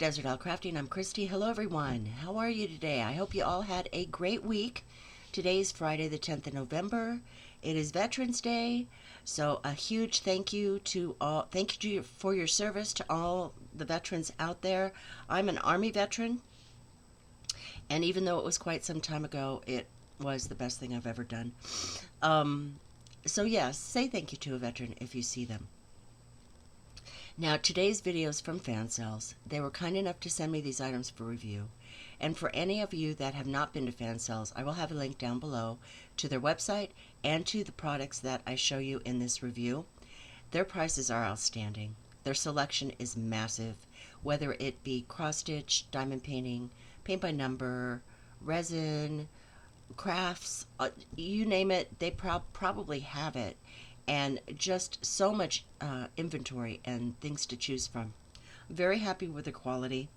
Desert Isle Crafting. I'm Christy. Hello everyone. How are you today? I hope you all had a great week. Today is Friday the 10th of November. It is Veterans Day. So a huge thank you to all. Thank you for your service to all the veterans out there. I'm an Army veteran. And even though it was quite some time ago, it was the best thing I've ever done. So yes, say thank you to a veteran if you see them. Now, today's video is from Fansells. They were kind enough to send me these items for review. And for any of you that have not been to Fansells, I will have a link down below to their website and to the products that I show you in this review. Their prices are outstanding. Their selection is massive, whether it be cross-stitch, diamond painting, paint by number, resin, crafts, you name it, they probably have it. And just so much inventory and things to choose from. I'm very happy with the quality.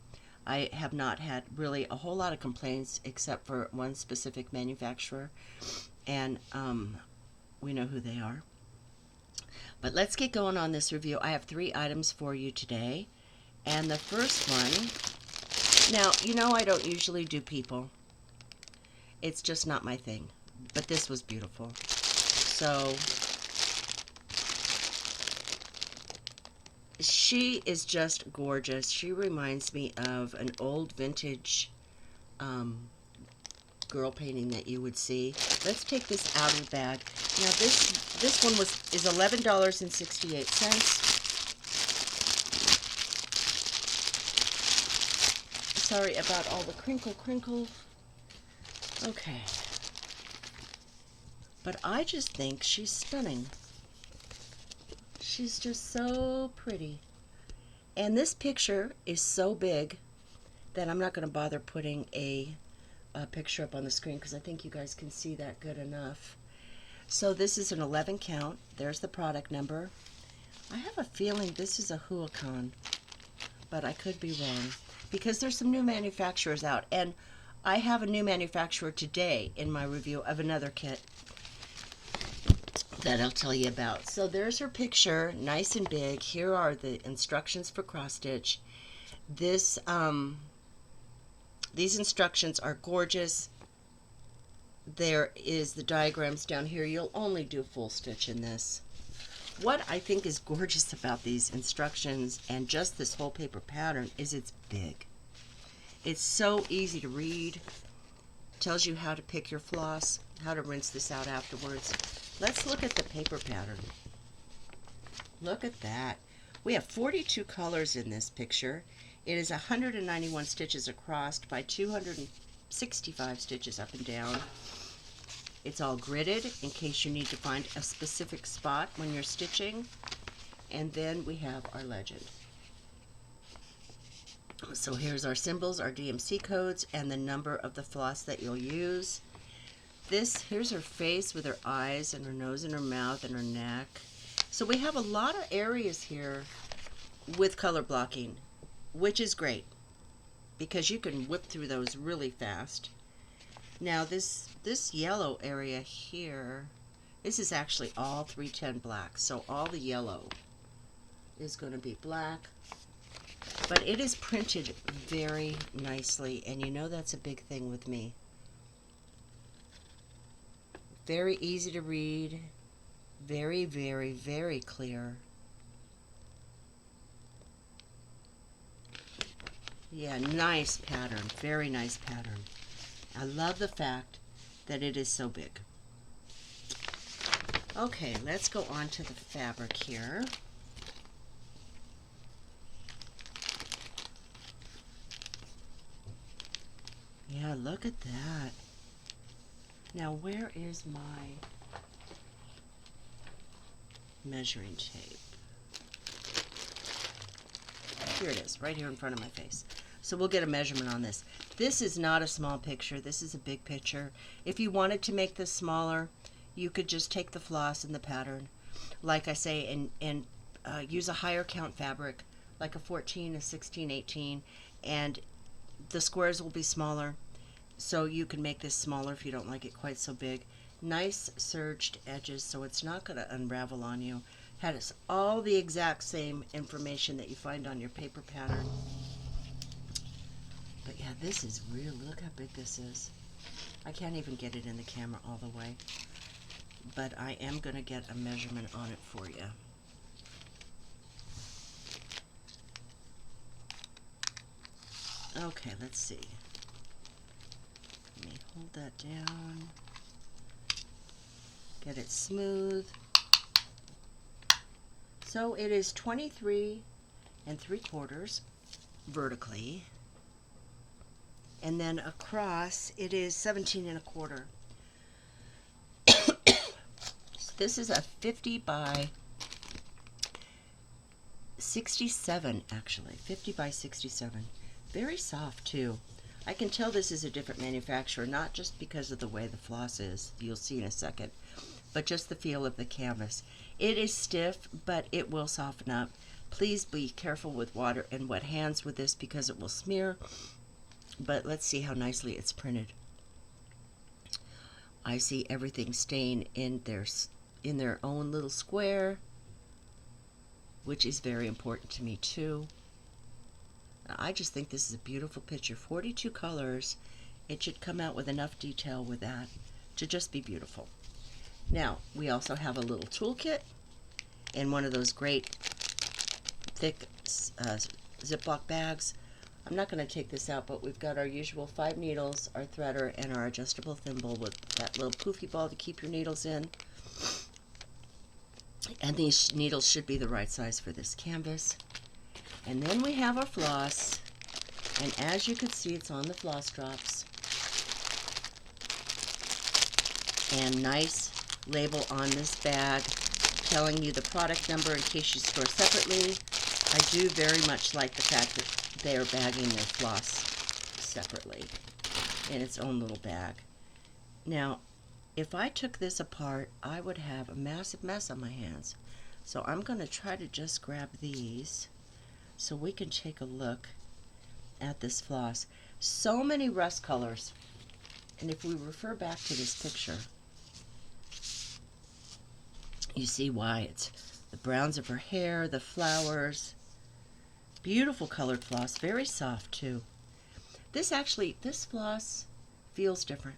I have not had really a whole lot of complaints except for one specific manufacturer, and we know who they are. But let's get going on this review. I have 3 items for you today, and the first one, now you know I don't usually do people. It's just not my thing, but this was beautiful. So she is just gorgeous. She reminds me of an old vintage girl painting that you would see. Let's take this out of the bag. Now this one is $11.68. Sorry about all the crinkles. Okay. But I just think she's stunning. She's just so pretty. And this picture is so big that I'm not going to bother putting a picture up on the screen because I think you guys can see that good enough. So this is an 11 count. There's the product number. I have a feeling this is a Huacon, but I could be wrong because there's some new manufacturers out. And I have a new manufacturer today in my review of another kit that I'll tell you about. So there's her picture, nice and big. Here are the instructions for cross stitch. These instructions are gorgeous. There is the diagrams down here. You'll only do full stitch in this. What I think is gorgeous about these instructions and just this whole paper pattern is it's big. It's so easy to read. Tells you how to pick your floss, how to rinse this out afterwards. Let's look at the paper pattern. Look at that. We have 42 colors in this picture. It is 191 stitches across by 265 stitches up and down. It's all gridded in case you need to find a specific spot when you're stitching. And then we have our legend. So here's our symbols, our DMC codes, and the number of the floss that you'll use. Here's her face with her eyes and her nose and her mouth and her neck. So we have a lot of areas here with color blocking, which is great because you can whip through those really fast. Now this yellow area here, this is actually all 310 black, so all the yellow is going to be black. But it is printed very nicely, and you know that's a big thing with me. Very easy to read, very, very, very clear. Yeah, nice pattern, very nice pattern. I love the fact that it is so big. Okay, let's go on to the fabric here. Yeah, look at that. Now, where is my measuring tape? Here it is, right here in front of my face. So we'll get a measurement on this. This is not a small picture. This is a big picture. If you wanted to make this smaller, you could just take the floss and the pattern, like I say, and use a higher count fabric, like a 14, a 16, 18, and the squares will be smaller. So you can make this smaller if you don't like it quite so big. Nice serged edges, so it's not going to unravel on you. Has all the exact same information that you find on your paper pattern. Yeah, this is real. Look how big this is. I can't even get it in the camera all the way, but I am going to get a measurement on it for you. Okay, let's see. Let me hold that down. Get it smooth. So it is 23 3/4 vertically, and then across it is 17 1/4. So this is a 50 by 67, actually 50 by 67. Very soft too. I can tell this is a different manufacturer, not just because of the way the floss is, you'll see in a second, but just the feel of the canvas. It is stiff, but it will soften up. Please be careful with water and wet hands with this because it will smear, but let's see how nicely it's printed. I see everything staying in their own little square, which is very important to me too. I just think this is a beautiful picture. 42 colors. It should come out with enough detail with that to just be beautiful. Now, we also have a little toolkit in one of those great thick Ziploc bags. I'm not going to take this out, but we've got our usual 5 needles, our threader, and our adjustable thimble with that little poofy ball to keep your needles in. And these needles should be the right size for this canvas. And then we have our floss, and as you can see, it's on the floss drops. And nice label on this bag telling you the product number in case you store separately. I do very much like the fact that they are bagging their floss separately in its own little bag. Now, if I took this apart, I would have a massive mess on my hands. So I'm going to try to just grab these so we can take a look at this floss. So many rust colors. And if we refer back to this picture, you see why. It's the browns of her hair, the flowers. Beautiful colored floss, very soft too. This floss feels different.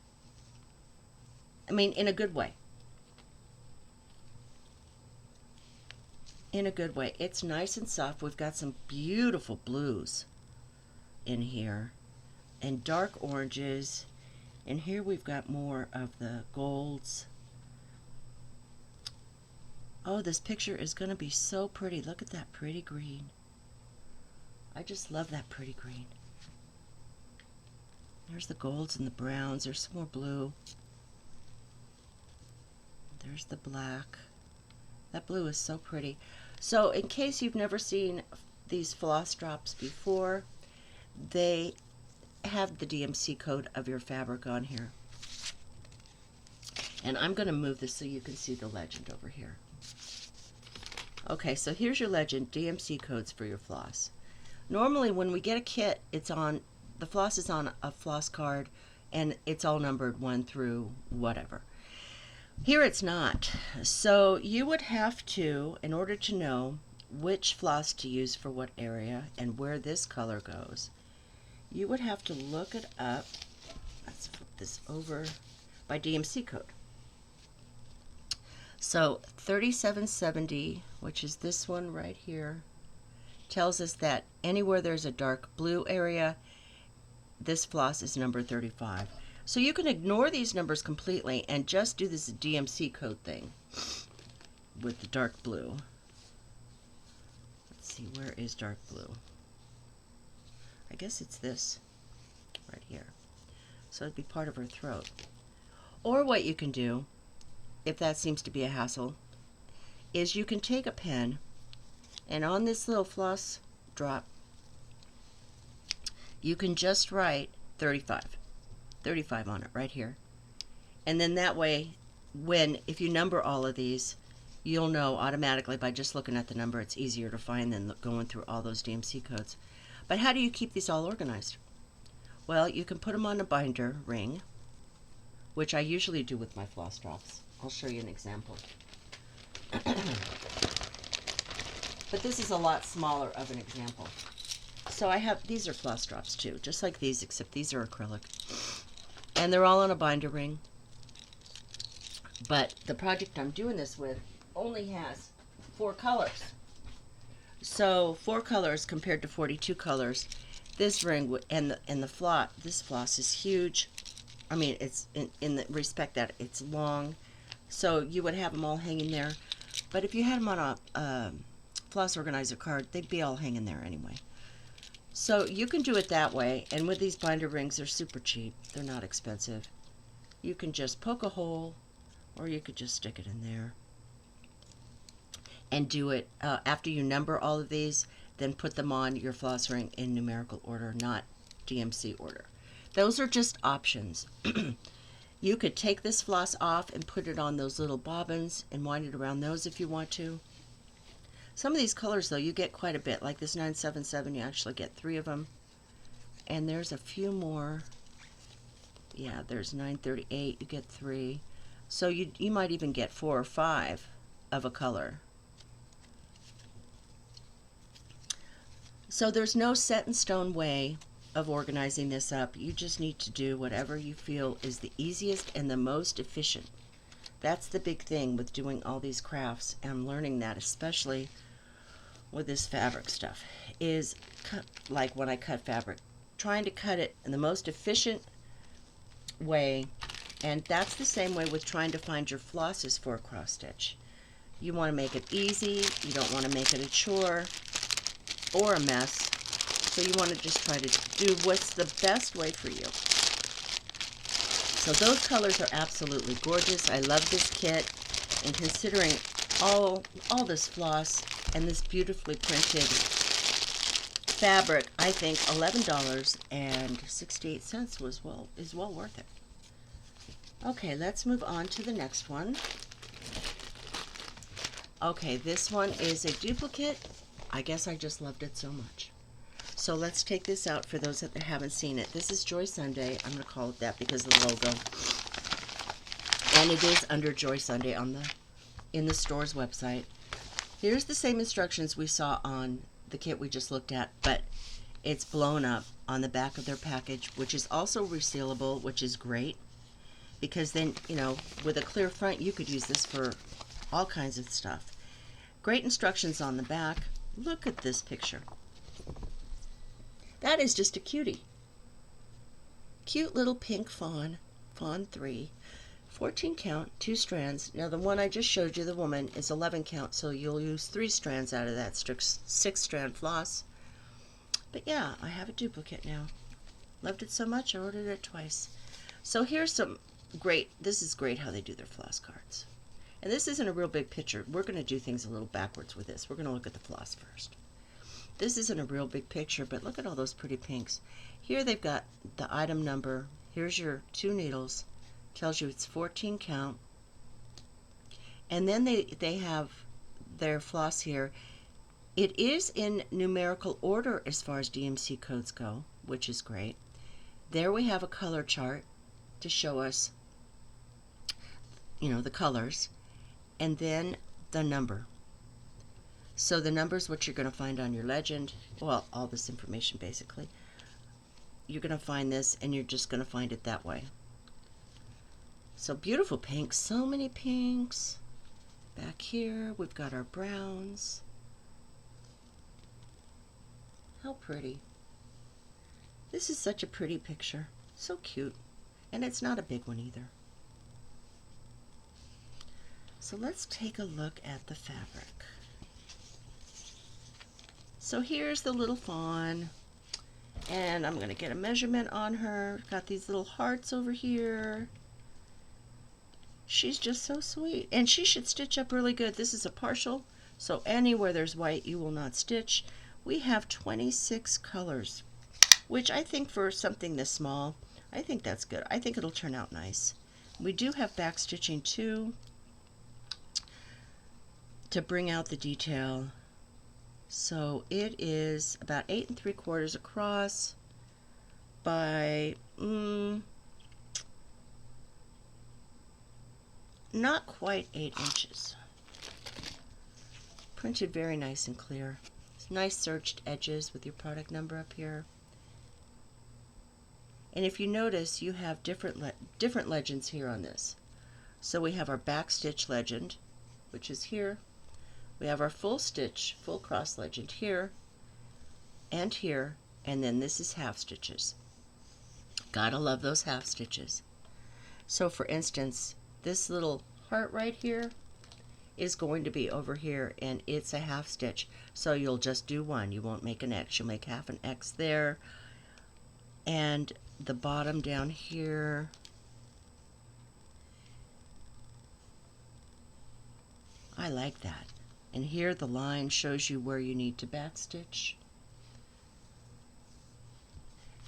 I mean, in a good way. In a good way. It's nice and soft. We've got some beautiful blues in here and dark oranges, and here we've got more of the golds. Oh, this picture is going to be so pretty. Look at that pretty green. I just love that pretty green. There's the golds and the browns. There's some more blue. There's the black. That blue is so pretty. So in case you've never seen these floss drops before, they have the DMC code of your fabric on here. And I'm going to move this so you can see the legend over here. Okay, so here's your legend, DMC codes for your floss. Normally when we get a kit, the floss is on a floss card and it's all numbered 1 through whatever. Here it's not. So you would have to, in order to know which floss to use for what area and where this color goes, you would have to look it up. Let's flip this over by DMC code. So 3770, which is this one right here, tells us that anywhere there's a dark blue area, this floss is number 35. So you can ignore these numbers completely and just do this DMC code thing with the dark blue. Let's see, where is dark blue? I guess it's this right here. So it'd be part of her throat. Or what you can do, if that seems to be a hassle, is you can take a pen and on this little floss drop, you can just write 35 on it right here. And then that way, if you number all of these, you'll know automatically by just looking at the number. It's easier to find than going through all those DMC codes. But how do you keep these all organized? Well, you can put them on a binder ring, which I usually do with my floss drops. I'll show you an example. But this is a lot smaller of an example. So I have, these are floss drops too, just like these, except these are acrylic. And they're all on a binder ring. But the project I'm doing this with only has 4 colors. So 4 colors compared to 42 colors. This ring and the floss, this floss is huge. I mean, it's in the respect that it's long. So you would have them all hanging there. But if you had them on a floss organizer card, they'd be all hanging there anyway. So you can do it that way. And with these binder rings, they're super cheap. They're not expensive. You can just poke a hole, or you could just stick it in there. And do it after you number all of these, then put them on your floss ring in numerical order, not DMC order. Those are just options. You could take this floss off and put it on those little bobbins and wind it around those if you want to. Some of these colors, though, you get quite a bit. Like this 977, you actually get 3 of them. And there's a few more. Yeah, there's 938, you get 3. So you might even get 4 or 5 of a color. So there's no set in stone way of organizing this up. You just need to do whatever you feel is the easiest and the most efficient. That's the big thing with doing all these crafts, and I'm learning that especially with this fabric stuff, is like when I cut fabric, trying to cut it in the most efficient way. And that's the same way with trying to find your flosses for a cross stitch. You want to make it easy. You don't want to make it a chore or a mess. So you want to just try to do what's the best way for you. So those colors are absolutely gorgeous. I love this kit. And considering all this floss and this beautifully printed fabric, I think $11.68 is well worth it. Okay, let's move on to the next one. Okay, this one is a duplicate. I guess I just loved it so much. So let's take this out for those that haven't seen it. This is Joy Sunday. I'm going to call it that because of the logo. And it is under Joy Sunday in the store's website. Here's the same instructions we saw on the kit we just looked at, but it's blown up on the back of their package, which is also resealable, which is great. Because then, you know, with a clear front, you could use this for all kinds of stuff. Great instructions on the back. Look at this picture. That is just a cutie. Cute little pink fawn, fawn 3. 14 count, 2 strands. Now the one I just showed you, the woman, is 11 count, so you'll use 3 strands out of that 6 strand floss. But yeah, I have a duplicate now. Loved it so much, I ordered it twice. So here's some great, this is great how they do their floss cards. And this isn't a real big picture. We're going to do things a little backwards with this. We're going to look at the floss first. This isn't a real big picture, but look at all those pretty pinks. Here they've got the item number. Here's your 2 needles. Tells you it's 14 count. And then they have their floss here. It is in numerical order as far as DMC codes go, which is great. There we have a color chart to show us, you know, the colors. And then the number. So the number is what you're going to find on your legend. Well, all this information basically. You're going to find this and you're just going to find it that way. So beautiful pinks. So many pinks. Back here we've got our browns. How pretty. This is such a pretty picture. So cute. And it's not a big one either. So let's take a look at the fabric. So here's the little fawn, and I'm going to get a measurement on her. Got these little hearts over here. She's just so sweet, and she should stitch up really good. This is a partial, so anywhere there's white you will not stitch. We have 26 colors, which I think for something this small, I think that's good. I think it'll turn out nice. We do have back stitching too, to bring out the detail. So it is about 8 3/4 across by not quite 8 inches. Printed very nice and clear. Nice serged edges with your product number up here. And if you notice, you have different legends here on this. So we have our back stitch legend, which is here. We have our full stitch, full cross legend here, and then this is half stitches. Gotta love those half stitches. So for instance, this little heart right here is going to be over here, and it's a half stitch. So you'll just do one. You won't make an X. You'll make half an X there. And the bottom down here, I like that. And here the line shows you where you need to backstitch.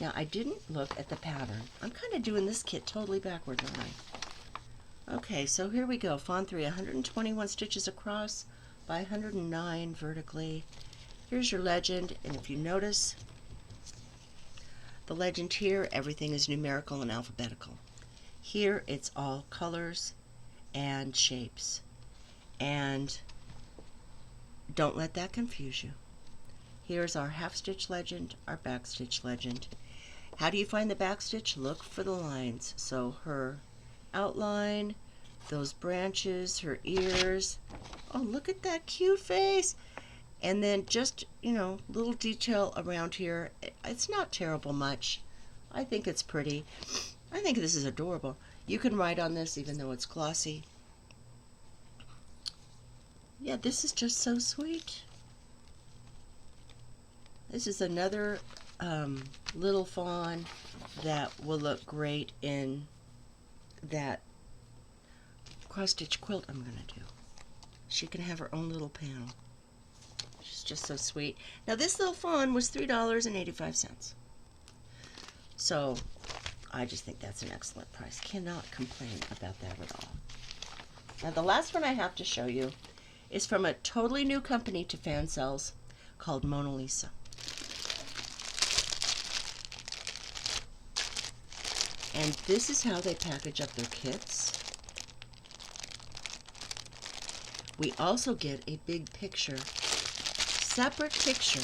Now I didn't look at the pattern. I'm kind of doing this kit totally backward, aren't I? Okay, so here we go. Fawn 3, 121 stitches across by 109 vertically. Here's your legend, and if you notice, the legend here, everything is numerical and alphabetical. Here it's all colors and shapes. And don't let that confuse you. Here's our half stitch legend, our back stitch legend. How do you find the back stitch? Look for the lines. So her outline, those branches, her ears. Oh, look at that cute face. And then just, little detail around here. It's not terrible much. I think it's pretty. I think this is adorable. You can write on this even though it's glossy. Yeah, this is just so sweet. This is another little fawn that will look great in that cross-stitch quilt I'm going to do. She can have her own little panel. She's just so sweet. Now this little fawn was $3.85. So I just think that's an excellent price. Cannot complain about that at all. Now the last one I have to show you is from a totally new company to Fansells called Mona Lisa. And this is how they package up their kits. We also get a big picture, separate picture.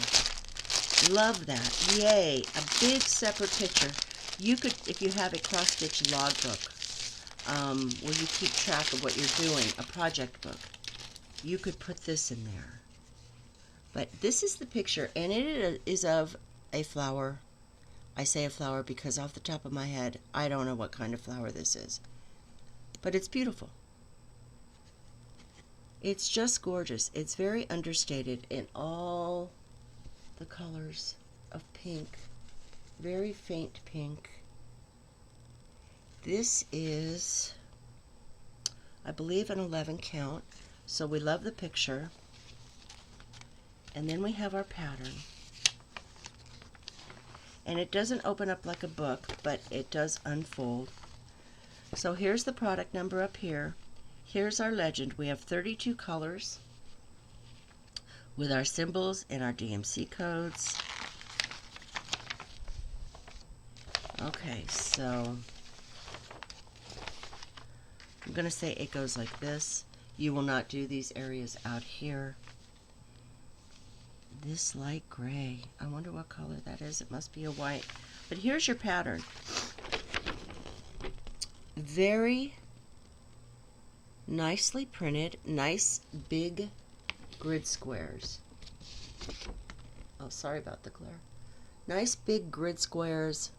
Love that. Yay, a big separate picture. You could, if you have a cross-stitch logbook where you keep track of what you're doing, a project book, you could put this in there. But this is the picture, and it is of a flower. I say a flower because off the top of my head, I don't know what kind of flower this is. But it's beautiful. It's just gorgeous. It's very understated in all the colors of pink. Very faint pink. This is, I believe, an 11 count. So we love the picture. And then we have our pattern. And it doesn't open up like a book, but it does unfold. So here's the product number up here. Here's our legend. We have 32 colors with our symbols and our DMC codes. Okay, so I'm going to say it goes like this. You will not do these areas out here. This light gray. I wonder what color that is. It must be a white. But here's your pattern. Very nicely printed. Nice big grid squares. Oh, sorry about the glare. Nice big grid squares.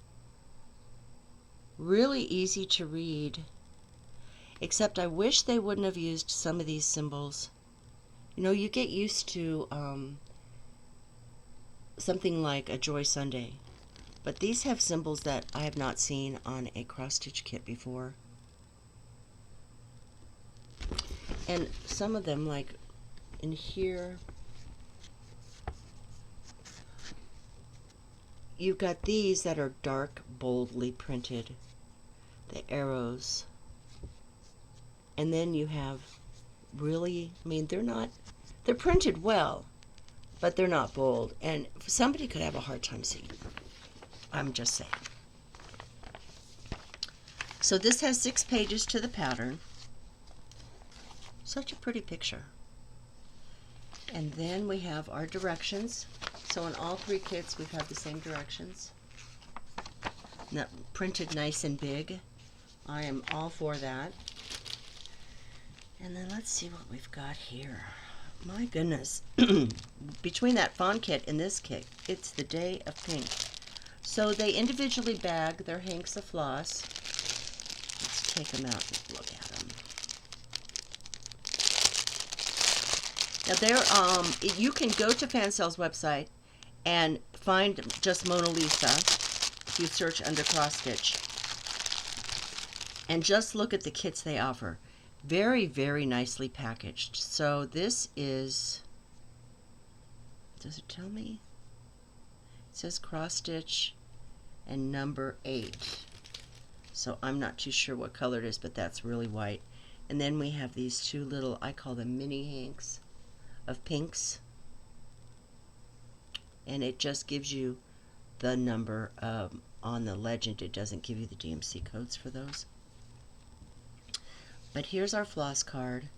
Really easy to read. Except I wish they wouldn't have used some of these symbols. You get used to something like a Joy Sunday, but these have symbols that I have not seen on a cross-stitch kit before. And some of them, like in here, you've got these that are dark, boldly printed, the arrows. And then you have really, they're printed well, but they're not bold. And somebody could have a hard time seeing. I'm just saying. So this has 6 pages to the pattern. Such a pretty picture. And then we have our directions. So in all three kits, we've had the same directions. Printed nice and big. I am all for that. And then let's see what we've got here. My goodness. Between that fawn kit and this kit, it's the day of pink. So they individually bag their hanks of floss. Let's take them out and look at them. Now you can go to Fansells' website and find just Mona Lisa if you search under cross stitch. And just look at the kits they offer. Very, very nicely packaged. So this is, does it tell me? It says cross stitch and number 8. So I'm not too sure what color it is, but that's really white. And then we have these two little, I call them mini hanks of pinks. And it just gives you the number on the legend. It doesn't give you the DMC codes for those. But here's our floss card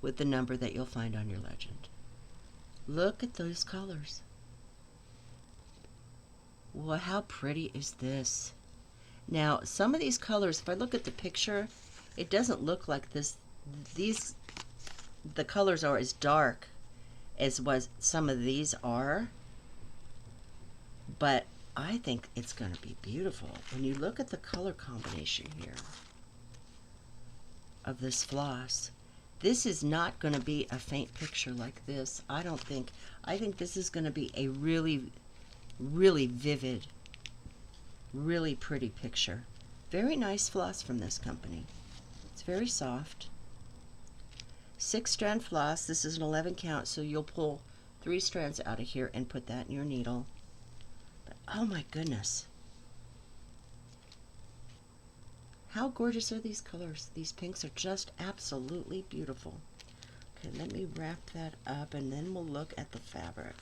with the number that you'll find on your legend. Look at those colors. Well, how pretty is this? Now, some of these colors, if I look at the picture, it doesn't look like this. The colors are as dark as what some of these are, but I think it's going to be beautiful. When you look at the color combination here of this floss, this is not going to be a faint picture like this. I don't think. I think this is going to be a really, really vivid, really pretty picture. Very nice floss from this company. It's very soft. 6-strand floss. This is an 11 count, so you'll pull 3 strands out of here and put that in your needle. Oh my goodness. How gorgeous are these colors? These pinks are just absolutely beautiful. Okay, let me wrap that up and then we'll look at the fabric.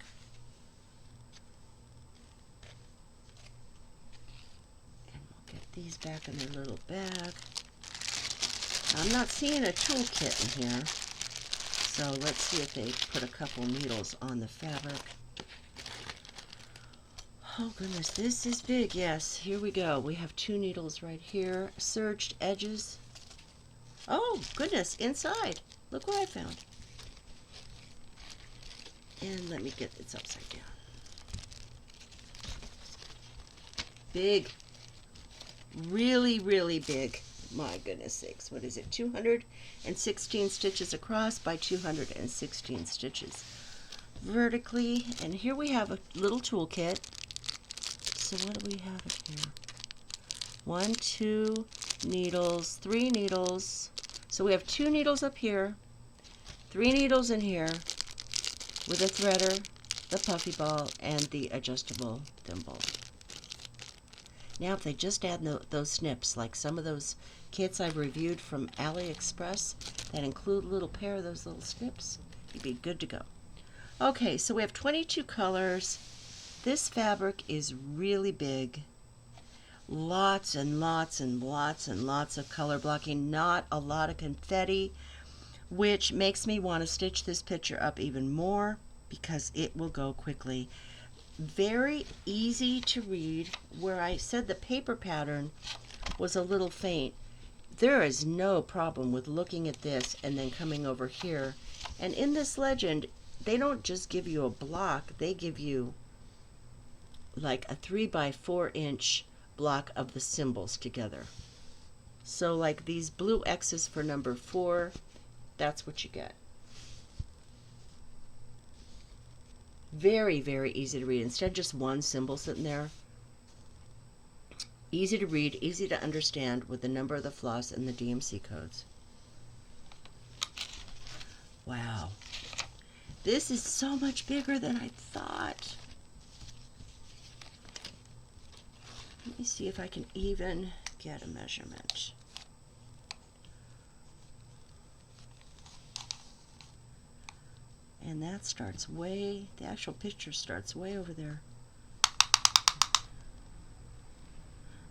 And we'll get these back in their little bag. I'm not seeing a toolkit in here, so let's see if they put a couple needles on the fabric. Oh goodness, this is big. Yes, here we go. We have 2 needles right here, serged edges. Oh goodness, inside. Look what I found. And let me get it's upside down. Big. Really, really big. My goodness sakes. What is it? 216 stitches across by 216 stitches vertically. And here we have a little toolkit. So what do we have here? 1, 2 needles, 3 needles. So we have 2 needles up here, 3 needles in here with a threader, the puffy ball, and the adjustable thimble. Now if they just add those snips, like some of those kits I've reviewed from AliExpress that include a little pair of those little snips, you'd be good to go. Okay, so we have 22 colors. This fabric is really big. Lots and lots and lots and lots of color blocking. Not a lot of confetti, which makes me want to stitch this picture up even more because it will go quickly. Very easy to read. Where I said the paper pattern was a little faint, there is no problem with looking at this and then coming over here. And in this legend, they don't just give you a block, they give you like a 3 by 4 inch block of the symbols together. So like these blue X's for number 4, that's what you get. Very, very easy to read. Instead of just one symbol sitting there. Easy to read, easy to understand with the number of the floss and the DMC codes. Wow. This is so much bigger than I thought. Let me see if I can even get a measurement. And that starts way, the actual picture starts way over there.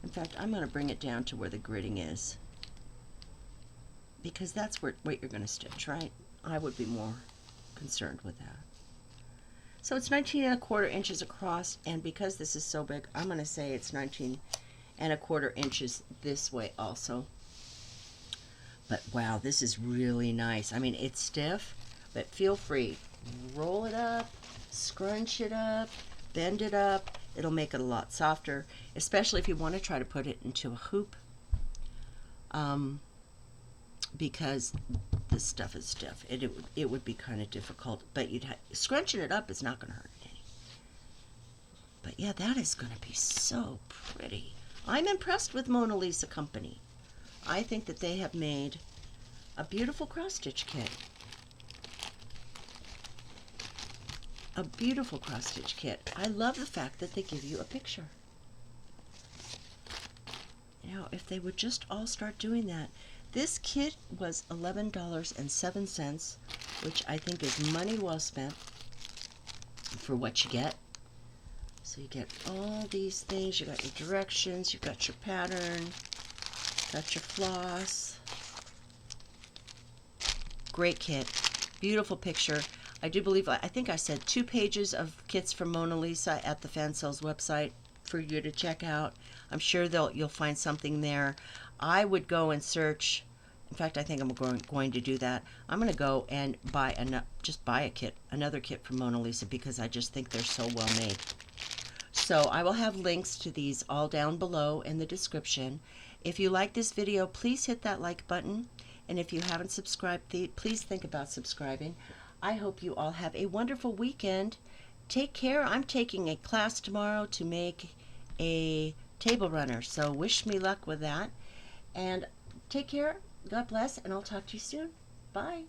In fact, I'm going to bring it down to where the gridding is. because that's what you're going to stitch, right? I would be more concerned with that. So it's 19 1/4 inches across, and because this is so big, I'm going to say it's 19 1/4 inches this way also. But wow, this is really nice. I mean, it's stiff, but feel free. Roll it up, scrunch it up, bend it up. It'll make it a lot softer, especially if you want to try to put it into a hoop, because this stuff is stiff. It would be kind of difficult, but scrunching it up is not going to hurt it any. But yeah, that is going to be so pretty. I'm impressed with Mona Lisa Company. I think that they have made a beautiful cross-stitch kit. A beautiful cross-stitch kit. I love the fact that they give you a picture. Now, if they would just all start doing that. This kit was $11.07, which I think is money well spent for what you get. So you get all these things. You got your directions, you got your pattern, got your floss. Great kit. Beautiful picture. I do believe, I think I said 2 pages of kits from Mona Lisa at the Fansells website for you to check out. I'm sure you'll find something there. I would go and search. In fact, I think I'm going to do that. I'm going to go and buy a kit, another kit from Mona Lisa, because I just think they're so well made. So I will have links to these all down below in the description. If you like this video, please hit that like button. And if you haven't subscribed, please think about subscribing. I hope you all have a wonderful weekend. Take care. I'm taking a class tomorrow to make a table runner, so wish me luck with that. And take care. God bless, and I'll talk to you soon. Bye.